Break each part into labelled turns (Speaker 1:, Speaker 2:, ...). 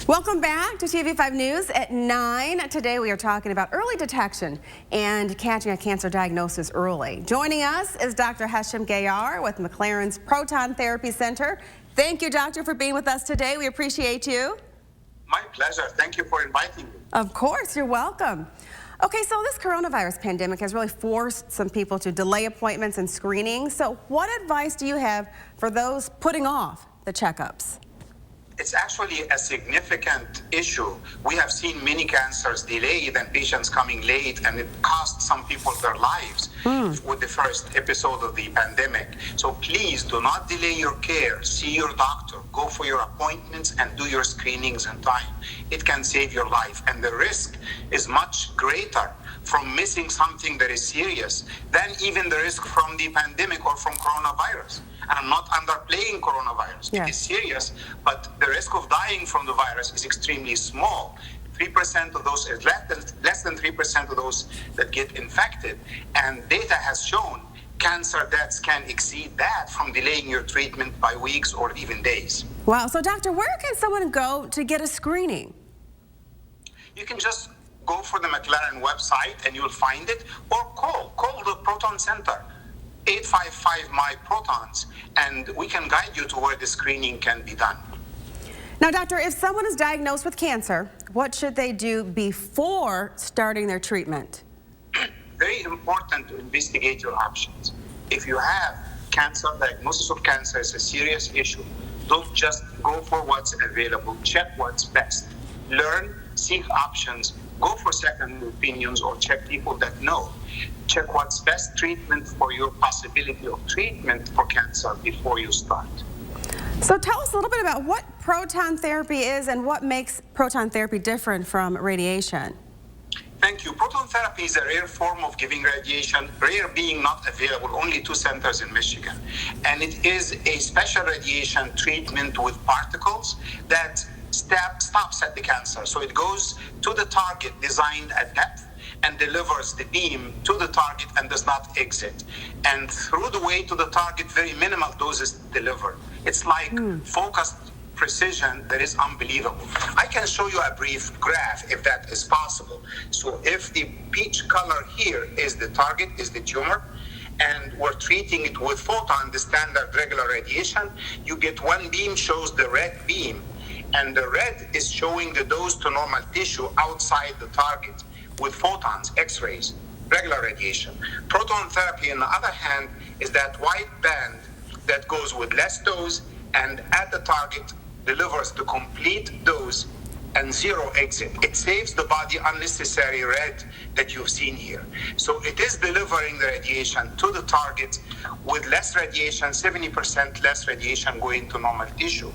Speaker 1: Welcome back to TV5 News at 9. Today we are talking about early detection and catching a cancer diagnosis early. Joining us is Dr. Hesham Gayar with McLaren's Proton Therapy Center. Thank you, doctor, for being with us today. We appreciate you.
Speaker 2: My pleasure. Thank you for inviting me.
Speaker 1: Of course, you're welcome. Okay, so this coronavirus pandemic has really forced some people to delay appointments and screenings. So what advice do you have for those putting off the checkups?
Speaker 2: It's actually a significant issue. We have seen many cancers delayed and patients coming late, and it cost some people their lives with the first episode of the pandemic. So please do not delay your care. See your doctor, go for your appointments, and do your screenings in time. It can save your life, and the risk is much greater from missing something that is serious than even the risk from the pandemic or from coronavirus. And I'm not underplaying coronavirus.
Speaker 1: Yeah.
Speaker 2: It is serious, but the risk of dying from the virus is extremely small. 3% of those is less than 3% of those that get infected. And data has shown cancer deaths can exceed that from delaying your treatment by weeks or even days.
Speaker 1: Wow. So, doctor, where can someone go to get a screening?
Speaker 2: You can just go for the McLaren website and you'll find it, or call the Proton Center. 855-MY-PROTONS, and we can guide you to where the screening can be done.
Speaker 1: Now, doctor, if someone is diagnosed with cancer, what should they do before starting their treatment?
Speaker 2: Very important to investigate your options. If you have cancer, diagnosis of cancer is a serious issue. Don't just go for what's available. Check what's best. Learn, seek options, go for second opinions, or check people that know. Check what's best treatment for your possibility of treatment for cancer before you start.
Speaker 1: So tell us a little bit about what proton therapy is and what makes proton therapy different from radiation.
Speaker 2: Thank you. Proton therapy is a rare form of giving radiation, rare being not available, only 2 centers in Michigan. And it is a special radiation treatment with particles that stops at the cancer. So it goes to the target designed at depth and delivers the beam to the target and does not exit. And through the way to the target, very minimal doses delivered. It's like focused precision that is unbelievable. I can show you a brief graph if that is possible. So if the peach color here is the target, is the tumor, and we're treating it with photon, the standard regular radiation, you get one beam shows the red beam, and the red is showing the dose to normal tissue outside the target with photons, X-rays, regular radiation. Proton therapy, on the other hand, is that white band that goes with less dose and at the target delivers the complete dose and zero exit. It saves the body unnecessary red that you've seen here. So it is delivering the radiation to the target with less radiation, 70% less radiation going to normal tissue.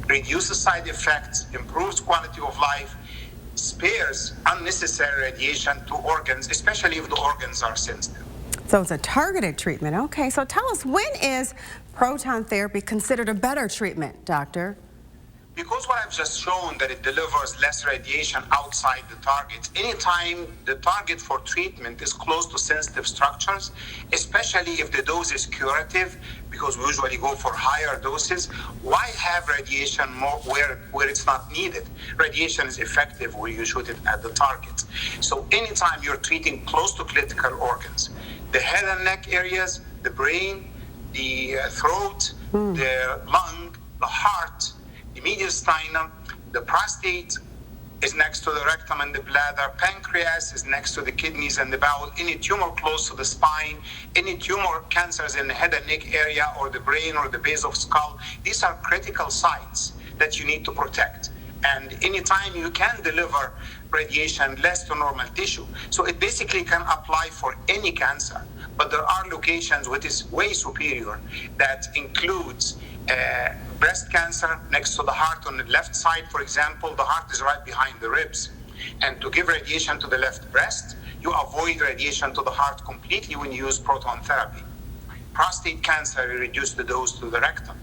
Speaker 2: Reduces side effects, improves quality of life, spares unnecessary radiation to organs, especially if the organs are sensitive.
Speaker 1: So it's a targeted treatment. Okay, so tell us, when is proton therapy considered a better treatment, doctor?
Speaker 2: Because what I've just shown that it delivers less radiation outside the target, anytime the target for treatment is close to sensitive structures, especially if the dose is curative, because we usually go for higher doses, why have radiation more where it's not needed? Radiation is effective where you shoot it at the target. So anytime you're treating close to critical organs, the head and neck areas, the brain, the throat, the lung, the heart, the mediastinum, the prostate is next to the rectum and the bladder, pancreas is next to the kidneys and the bowel, any tumor close to the spine, any tumor cancers in the head and neck area or the brain or the base of skull, these are critical sites that you need to protect. And anytime you can deliver radiation less to normal tissue. So it basically can apply for any cancer, but there are locations which is way superior that includes breast cancer next to the heart on the left side, for example. The heart is right behind the ribs. And to give radiation to the left breast, you avoid radiation to the heart completely when you use proton therapy. Prostate cancer, you reduce the dose to the rectum.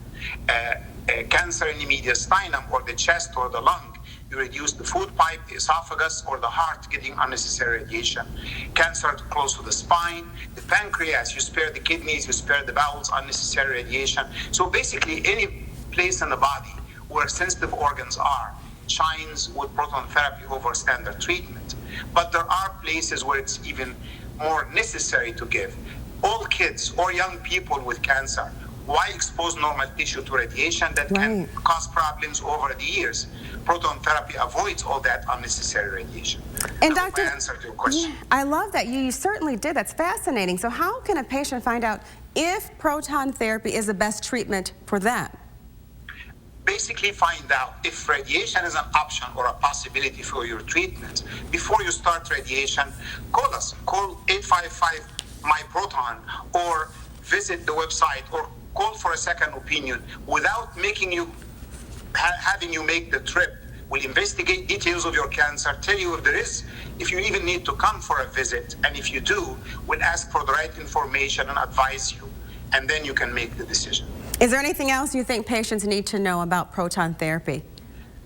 Speaker 2: Cancer in the mediastinum or the chest or the lung, you reduce the food pipe, the esophagus, or the heart getting unnecessary radiation. Cancer close to the spine, the pancreas, you spare the kidneys, you spare the bowels, unnecessary radiation. So basically any place in the body where sensitive organs are, shines with proton therapy over standard treatment. But there are places where it's even more necessary to give. All kids or young people with cancer, why expose normal tissue to radiation that can cause problems over the years? Proton therapy avoids all that unnecessary radiation.
Speaker 1: And
Speaker 2: I hope
Speaker 1: Dr.
Speaker 2: I answered your question.
Speaker 1: Yeah, I love that. You certainly did. That's fascinating. So how can a patient find out if proton therapy is the best treatment for them?
Speaker 2: Basically find out if radiation is an option or a possibility for your treatment. Before you start radiation, call us. Call 855-MY-PROTON or visit the website or call for a second opinion without making you having you make the trip. We'll investigate details of your cancer, tell you if you even need to come for a visit, and if you do, we'll ask for the right information and advise you, and then you can make the decision.
Speaker 1: Is there anything else you think patients need to know about proton therapy?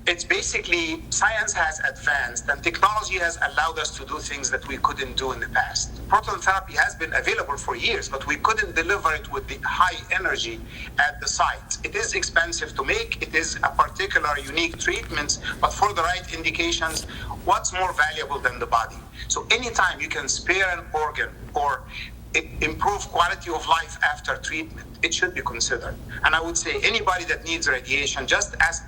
Speaker 2: It's basically, science has advanced and technology has allowed us to do things that we couldn't do in the past. Proton therapy has been available for years, but we couldn't deliver it with the high energy at the site. It is expensive to make, it is a particular unique treatment, but for the right indications, what's more valuable than the body? So anytime you can spare an organ or improve quality of life after treatment, it should be considered. And I would say anybody that needs radiation, just ask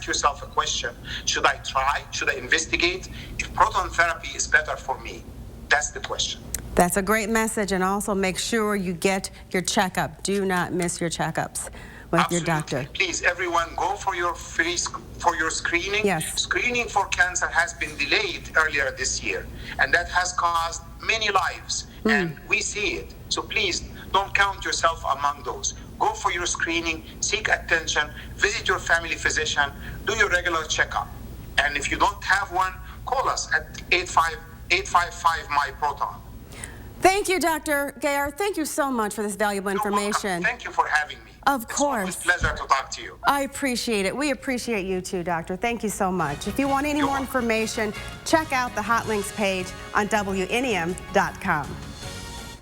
Speaker 2: yourself a question. Should I try? Should I investigate? If proton therapy is better for me, that's the question.
Speaker 1: That's a great message. And also make sure you get your checkup. Do not miss your checkups with
Speaker 2: Absolutely.
Speaker 1: your doctor.
Speaker 2: Please, everyone, go for your screening.
Speaker 1: Yes.
Speaker 2: Screening for cancer has been delayed earlier this year, and that has caused many lives, and we see it. So please, don't count yourself among those. Go for your screening, seek attention, visit your family physician, do your regular checkup. And if you don't have one, call us at 855-MY-PROTON.
Speaker 1: Thank you, Dr. Gayar. Thank you so much for this valuable information.
Speaker 2: Thank you for having me.
Speaker 1: Of course.
Speaker 2: It's always a pleasure to talk to you.
Speaker 1: I appreciate it. We appreciate you too, Doctor. Thank you so much. If you want any more information, check out the Hot Links page on WNEM.com.